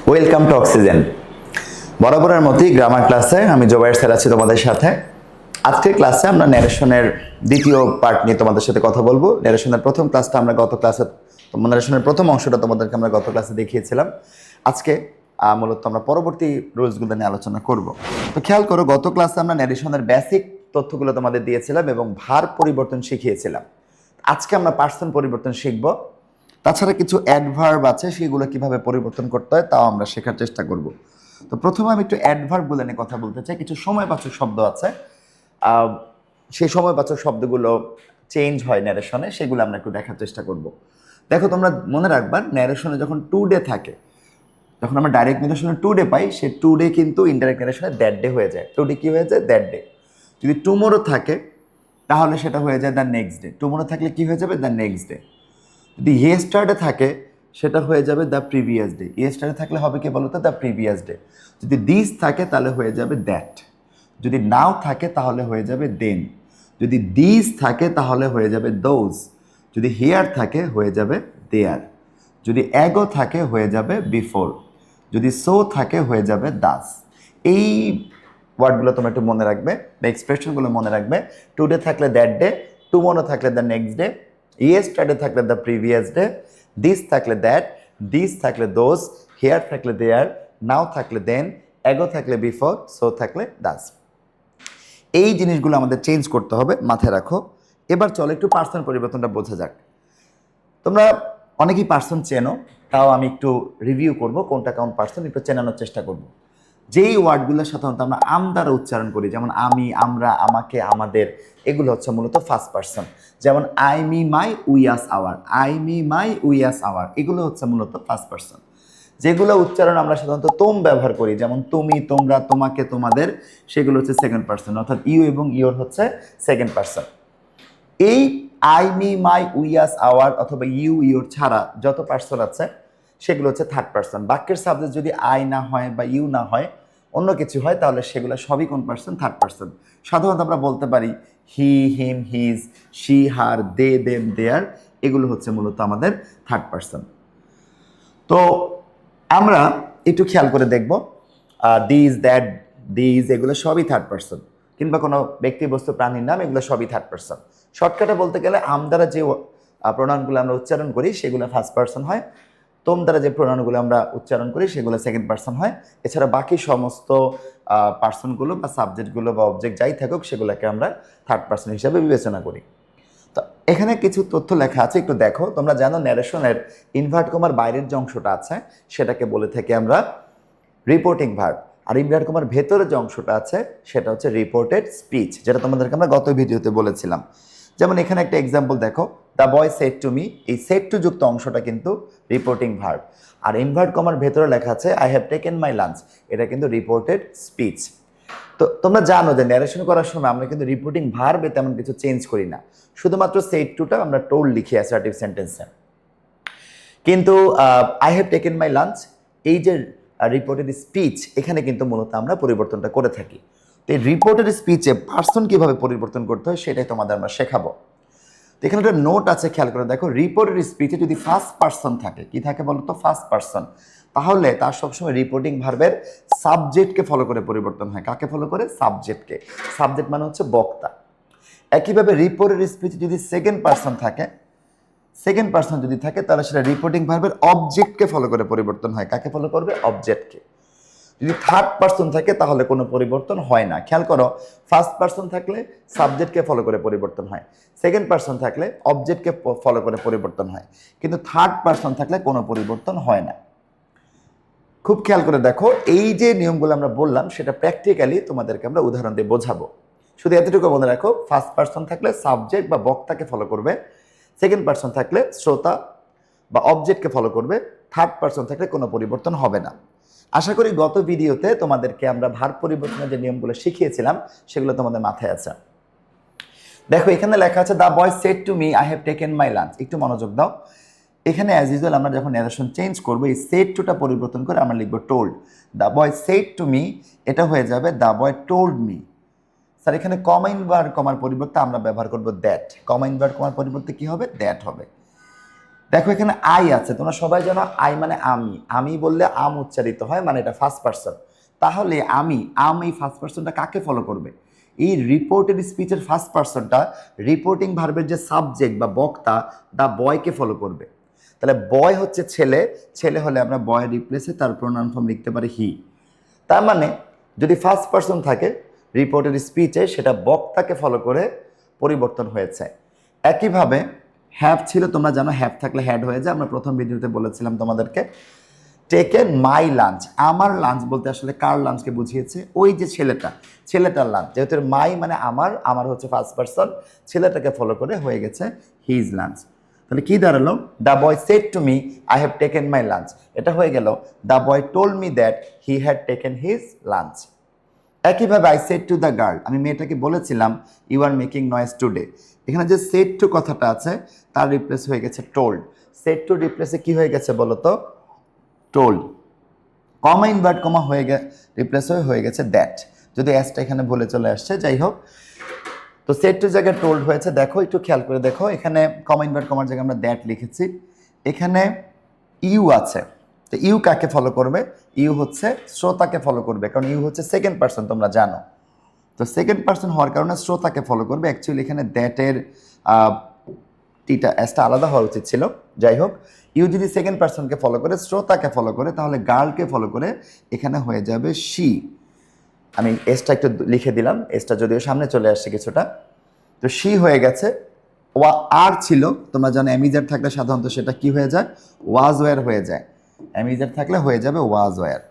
Welcome to oxygen. বরাবরের মতোই grammar ক্লাসে আমি জোবায়ের স্যার আছি তোমাদের সাথে। আজকের ক্লাসে আমরা ন্যারেশনের দ্বিতীয় পার্ট নিয়ে তোমাদের সাথে কথা বলবো। ন্যারেশনের প্রথম ক্লাসটা আমরা গত ক্লাসে ন্যারেশনের প্রথম অংশটা তোমাদেরকে আমরা গত ক্লাসে দেখিয়েছিলাম। আজকে মূলত আমরা পরবর্তী রুলসগুলো নিয়ে আলোচনা করব। তো খেয়াল করো, গত ক্লাসে আমরা ন্যারেশনের বেসিক তথ্যগুলো তোমাদের দিয়েছিলাম এবং ভার পরিবর্তন শিখিয়েছিলাম। আজকে আমরা পার্সন পরিবর্তন শিখব। তাছাড়া কিছু অ্যাডভার্ব আছে, সেগুলো কিভাবে পরিবর্তন করতে হয় তাও আমরা শেখার চেষ্টা করব। তো প্রথমে আমি একটু অ্যাডভার্বগুলো নিয়ে কথা বলতে চাই। কিছু সময়বাচক শব্দ আছে, সেই সময়বাচক শব্দগুলো চেঞ্জ হয় ন্যারেশনে, সেগুলো আমরা একটু দেখার চেষ্টা করব। দেখো, তোমরা মনে রাখবা, ন্যারেশনে যখন টু ডে থাকে, যখন আমরা direct ন্যারেশনে to day pi, say to day কিন্তু ইনডাইরেক্ট ন্যারেশনে দ্যাট ডে হয়ে যায়। টু ডে কি হয়ে যায়? That day. যদি টুমোরো থাকে তাহলে সেটা হয়ে যায় দ্য নেক্সট ডে। টুমোরো থাকলে কি হয়ে যাবে? The next day. যদি ইয়েস্টারডে থাকে সেটা হয়ে যাবে দ্য প্রিভিয়াস ডে। ইয়েস্টারডে থাকলে হবে কি বলতো? The previous day. যদি দিস থাকে তাহলে হয়ে যাবে দ্যাট। যদি নাও থাকে তাহলে হয়ে যাবে দেন। যদি দিস থাকে তাহলে হয়ে যাবে দোজ। যদি হিয়ার থাকে হয়ে যাবে দেয়ার। যদি অ্যাগো থাকে হয়ে যাবে বিফোর। যদি সো থাকে হয়ে যাবে দাস। এই ওয়ার্ডগুলো তোমরা একটু মনে রাখবে, বা এক্সপ্রেশনগুলো মনে রাখবে। টুডে থাকলে দ্যাট ডে, টুমোরো থাকলে দ্য নেক্সট ডে, ইয়েস্টারডে থাকলে দ্য প্রিভিয়াস ডে, দিস থাকলে দ্যাট, দিস থাকলে দোজ, হিয়ার থাকলে দেয়ার, নাও থাকলে দেন, অ্যাগো থাকলে বিফোর, সো থাকলে দাস। এই জিনিসগুলো আমাদের চেঞ্জ করতে হবে, মাথায় রাখো। এবার চলো একটু পার্সন পরিবর্তনটা বোঝা যাক। তোমরা অনেকেই পার্সন চেনো, তাও আমি একটু রিভিউ করব কোনটা কোন পার্সন, একটু চেনানোর চেষ্টা করব। যেই ওয়ার্ডগুলো সাধারণত আমরা আম দ্বারা উচ্চারণ করি, যেমন আমি, আমরা, আমাকে, আমাদের, এগুলো হচ্ছে মূলত ফার্স্ট পার্সন। যেমন I, me, my, we, us, our. I, me, my, we, us, our, এগুলো হচ্ছে মূলত ফার্স্ট পার্সন। যেগুলো উচ্চারণ আমরা সাধারণত তোম ব্যবহার করি, যেমন তুমি, তোমরা, তোমাকে, তোমাদের, সেগুলো হচ্ছে সেকেন্ড পার্সন, অর্থাৎ ইউ এবং ইওর হচ্ছে সেকেন্ড পার্সন। এই I, me, my, we, us, our অথবা ইউ, ইওর ছাড়া যত পার্সন আছে সেগুলো হচ্ছে থার্ড পার্সন। বাক্যের সাবজেক্ট যদি আই না হয় বা ইউ না হয়, অন্য কিছু হয়, তাহলে সেগুলো সবই কোন পার্সন? Third person. সাধারণত আমরা বলতে পারি he, him, his, she, her, they, them, their, এগুলো হচ্ছে মূলত আমাদের থার্ড পার্সন। তো আমরা একটু খেয়াল করে দেখব, দিস, দ্যাট, দিস, এগুলো সবই থার্ড পার্সন। কিংবা কোনো ব্যক্তি, বস্তু, প্রাণীর নাম, এগুলো সবই থার্ড পার্সন। শর্টকাটে বলতে গেলে আম দ্বারা যে প্রোনাউনগুলো আমরা উচ্চারণ করি সেগুলো ফার্স্ট পার্সন হয়। তোম দ্বারা যে প্রোনাউনগুলো আমরা উচ্চারণ করি সেগুলো সেকেন্ড পার্সন হয়। এছাড়া বাকি সমস্ত পার্সনগুলো বা সাবজেক্টগুলো বা অবজেক্ট যাই থাকুক সেগুলোকে আমরা থার্ড পার্সন হিসাবে বিবেচনা করি। তো এখানে কিছু তথ্য লেখা আছে, একটু দেখো। তোমরা জানো ন্যারেশনের ইনভার্ট কমার বাইরের যে অংশটা আছে সেটাকে বলে থাকি আমরা রিপোর্টিং ভার্ব, আর ইনভার্ট কমার ভেতরে যে অংশটা আছে সেটা হচ্ছে রিপোর্টেড স্পিচ, যেটা তোমাদেরকে আমরা গত ভিডিওতে বলেছিলাম। যেমন এখানে একটা এক্সাম্পল দেখো, the boy said to me, এই সেড টু যুক্ত অংশটা কিন্তু রিপোর্টিং ভার্ব। আর ইনভার্ট কমার ভেতরে লেখা আছে I have taken my lunch, এটা কিন্তু রিপোর্টেড স্পিচ। তো তোমরা জানো যে ন্যারেশন করার সময় আমরা কিন্তু রিপোর্টিং ভার্বে তেমন কিছু চেঞ্জ করি না, শুধুমাত্র সেড টুটা আমরা টোল্ড লিখি অ্যাসার্টিভ সেন্টেন্সে। কিন্তু I have taken my lunch, এই যে রিপোর্টেড স্পিচ, এখানে কিন্তু মূলত আমরা পরিবর্তনটা করে থাকি। তো এই রিপোর্টেড স্পিচে পার্সন কীভাবে পরিবর্তন করতে হয় সেটাই তোমাদের আমরা শেখাবো। তো এখানে একটা নোট আছে, খেয়াল করে দেখো। রিপোর্টেড স্পিচে যদি ফার্স্ট পার্সন থাকে, কি থাকে বলো তো? First person. তাহলে তার সবসময় রিপোর্টিং ভার্বের সাবজেক্টকে ফলো করে পরিবর্তন হয়। কাকে ফলো করে? সাবজেক্টকে। সাবজেক্ট মানে হচ্ছে বক্তা। একইভাবে রিপোর্টেড স্পিচে যদি সেকেন্ড পার্সন থাকে, সেকেন্ড পার্সন যদি থাকে তাহলে সেটা রিপোর্টিং ভার্বের অবজেক্টকে ফলো করে পরিবর্তন হয়। কাকে ফলো করবে? অবজেক্টকে। যদি থার্ড পার্সন থাকে তাহলে কোনো পরিবর্তন হয় না। খেয়াল করো, ফার্স্ট পার্সন থাকলে সাবজেক্টকে ফলো করে পরিবর্তন হয়, সেকেন্ড পার্সন থাকলে অবজেক্টকে ফলো করে পরিবর্তন হয়, কিন্তু থার্ড পার্সন থাকলে কোনো পরিবর্তন হয় না। খুব খেয়াল করে দেখো, এই যে নিয়মগুলো আমরা বললাম সেটা প্র্যাকটিক্যালি তোমাদেরকে আমরা উদাহরণ দিয়ে বোঝাবো। শুধু এতটুকু মনে রাখো, ফার্স্ট পার্সন থাকলে সাবজেক্ট বা বক্তাকে ফলো করবে, সেকেন্ড পার্সন থাকলে শ্রোতা বা অবজেক্টকে ফলো করবে, থার্ড পার্সন থাকলে কোনো পরিবর্তন হবে না। আশা করি গত ভিডিওতে তোমাদেরকে আমরা ভার্ব পরিবর্তনের যে নিয়মগুলো শিখিয়েছিলাম সেগুলো তোমাদের মাথায় আছে। দেখো, এখানে লেখা আছে the boy said to me I have taken my lunch. একটু মনোযোগ দাও। এখানে অ্যাজ ইউজুয়াল আমরা যখন ন্যারেশন চেঞ্জ করবো, এই সেড টুটা পরিবর্তন করে আমরা লিখবো told. The boy said to me, এটা হয়ে যাবে the boy told me. Sir এখানে কমা ইনভার্ট কমার পরিবর্তে আমরা ব্যবহার করব দ্যাট। কমা ইনভার্ট কমার পরিবর্তে কি হবে? দ্যাট হবে। দেখো এখানে আই আছে, তোমরা সবাই জানো আই মানে আমি। আমি বললে আম উচ্চারিত হয়, মানে এটা ফার্স্ট পারসন। তাহলে আম এই ফার্স্ট পারসনটা কাকে ফলো করবে? এই রিপোর্টেড স্পিচের ফার্স্ট পারসনটা রিপোর্টিং ভার্বের যে সাবজেক্ট বা বক্তা দা বয়কে ফলো করবে। তাহলে বয় হচ্ছে ছেলে, ছেলে হলে আমরা বয়ের রিপ্লেসে তার প্রোনাউন ফর্ম লিখতে পারি হি। তার মানে যদি ফার্স্ট পারসন থাকে রিপোর্টেড স্পিচে, সেটা বক্তাকে ফলো করে পরিবর্তন হয়েছে। একইভাবে হ্যাভ ছিল, তোমরা জানো হ্যাভ থাকলে হ্যাড হয়ে যায়। আমরা প্রথম ভিডিওতে বলেছিলাম তোমাদেরকে। টেকেন মাই লাঞ্চ, আমার লাঞ্চ বলতে আসলে কার লাঞ্চকে বুঝিয়েছে? ওই যে ছেলেটার লাঞ্চ। যেহেতু মাই মানে আমার হচ্ছে ফার্স্ট পারসন, ছেলেটাকে ফলো করে হয়ে গেছে হিজ লাঞ্চ। তাহলে কি দাঁড়ালো? The boy said to me I have taken my lunch. এটা হয়ে গেল the boy told me that he had taken his lunch. একইভাবে I said to the girl, আমি মেয়েটাকে বলেছিলাম you are making noise today. এখানে যে সেড টু কথাটা আছে তার রিপ্লেস হয়ে গেছে টোল্ড। সেড টু রিপ্লেসে কি হয়ে গেছে বলো তো? টোল্ড। কমা ইনভার্ট কমা রিপ্লেস হয়ে গেছে দ্যাট, যদি অ্যাসটা এখানে ভুলে চলে আসছে, যাই হোক। তো সেড টু জায়গায় টোল্ড হয়েছে। দেখো একটু খেয়াল করে দেখো, এখানে কমা ইনভার্ট কমার জায়গায় আমরা দ্যাট লিখেছি, এখানে ইউ আছে। তো ইউ কাকে ফলো করবে? ইউ হচ্ছে শ্রোতাকে ফলো করবে, কারণ ইউ হচ্ছে সেকেন্ড পারসন, তোমরা জানো। তো সেকেন্ড পারসন হওয়ার কারণে শ্রোতাকে ফলো করবে। অ্যাকচুয়ালি এখানে দ্যাটের এসটা আলাদা হওয়া উচিত ছিল। যাই হোক, ইউ যদি সেকেন্ড পারসনকে ফলো করে, শ্রোতাকে ফলো করে, তাহলে গার্লকে ফলো করে এখানে হয়ে যাবে শি। আমি এসটা একটু লিখে দিলাম, এসটা যদিও সামনে চলে আসছে কিছুটা। তো শি হয়ে গেছে। আর ছিল, তোমরা জানো অ্যামিজার থাকলে সাধারণত সেটা কি হয়ে যায়? ওয়াজ ওয়্যার হয়ে যায়। অ্যামিজার থাকলে হয়ে যাবে ওয়াজ ওয়্যার।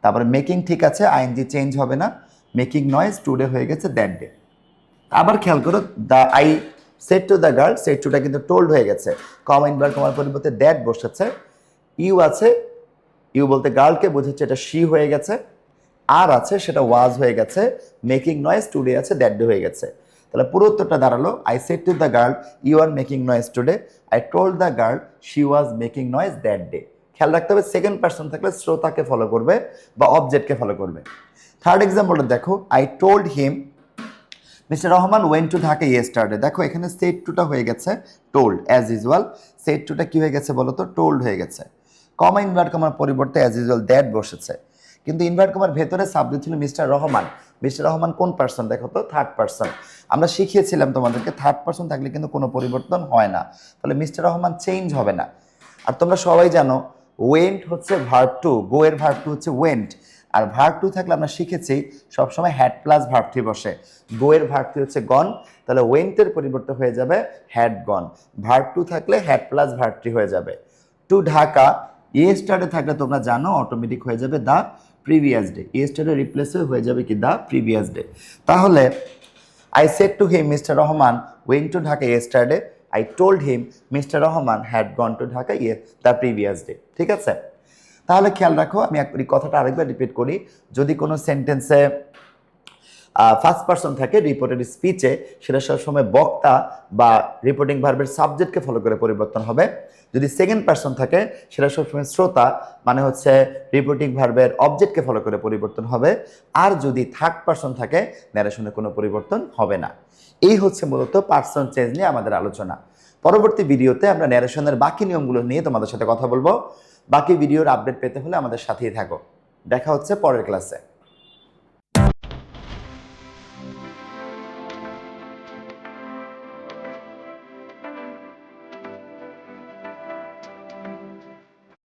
তারপরে মেকিং ঠিক আছে, আইএনজি চেঞ্জ হবে না। মেকিং নয়েজ টুডে হয়ে গেছে দ্যাট ডে। আবার খেয়াল করো, the I said to the girl, said টুটা কিন্তু টোল্ড হয়ে গেছে। কমা ইনভার্ট কমার পরিবর্তে দ্যাট বসেছে। ইউ আছে, ইউ বলতে গার্লকে বোঝাচ্ছে, এটা শি হয়ে গেছে। আর আছে, সেটা ওয়াজ হয়ে গেছে। মেকিং নয়েজ টুডে আছে, দ্যাট ডে হয়ে গেছে। তাহলে পুরো উত্তরটা দাঁড়ালো I said to the girl you are making noise today, I told the girl she was making noise that day. খেয়াল রাখতে হবে সেকেন্ড পারসন থাকলে শ্রোতাকে ফলো করবে বা অবজেক্টকে ফলো করবে। থার্ড এক্সাম্পলটা দেখো, I told him Mister Rahman went to Dhaka yesterday. দেখো এখানে সেড টুটা হয়ে গেছে টোল্ড, অ্যাজ ইউজুয়াল। সেড টুটা কি হয়ে গেছে বলো তো? টোল্ড হয়ে গেছে। কমা ইনভার্ট কমার পরিবর্তে অ্যাজ ইউজুয়াল দ্যাট বসেছে। কিন্তু ইনভার্ট কমার ভেতরে সাবজেক্ট ছিল মিস্টার রহমান। মিস্টার রহমান কোন পার্সন? দেখো তো, থার্ড পার্সন। আমরা শিখিয়েছিলাম তোমাদেরকে থার্ড পার্সন থাকলে কিন্তু কোনো পরিবর্তন হয় না, তাহলে মিস্টার রহমান চেঞ্জ হবে না। আর তোমরা সবাই জানো ওয়েন্ট হচ্ছে ভার্ব টু, গো এর ভার্ব টু হচ্ছে ওয়েন্ট। আর ভার্ব টু থাকলে আমরা শিখেছি সবসময় হ্যাড প্লাস ভার্ব থ্রি বসে। গো এর ভার্ব থ্রি হচ্ছে গন, তাহলে ওয়েন্টের পরিবর্তে হয়ে যাবে হ্যাড গন। ভার্ব টু থাকলে হ্যাড প্লাস ভার্ব থ্রি হয়ে যাবে। টু ঢাকা ইয়েস্টারডে থাকলে তোমরা জানো অটোমেটিক হয়ে যাবে the previous day. Yesterday replace হয়ে যাবে কি? The previous day. তাহলে I said to him Mister Rahman went to Dhaka yesterday, I told him Mister Rahman had gone to Dhaka the previous day. ঠিক আছে? তাহলে খেয়াল রাখো, আমি কথাটা আরেকবার রিপিট করি। যদি কোনো সেন্টেন্সে ফার্স্ট পারসন থাকে রিপোর্টেড স্পিচে, সেটা সবসময় বক্তা বা রিপোর্টিং ভার্বের সাবজেক্টকে ফলো করে পরিবর্তন হবে। যদি সেকেন্ড পারসন থাকে সেটা সবসময় শ্রোতা, মানে হচ্ছে রিপোর্টিং ভার্বের অবজেক্টকে ফলো করে পরিবর্তন হবে। আর যদি থার্ড পারসন থাকে ন্যারেশনে কোনো পরিবর্তন হবে না। এই হচ্ছে মূলত পারসন চেঞ্জ নিয়ে আমাদের আলোচনা। পরবর্তী ভিডিওতে আমরা ন্যারেশনের বাকি নিয়মগুলো নিয়ে তোমাদের সাথে কথা বলবো। বাকি ভিডিওর আপডেট পেতে হলে আমাদের সাথেই থাকো। দেখা হচ্ছে পরের ক্লাসে।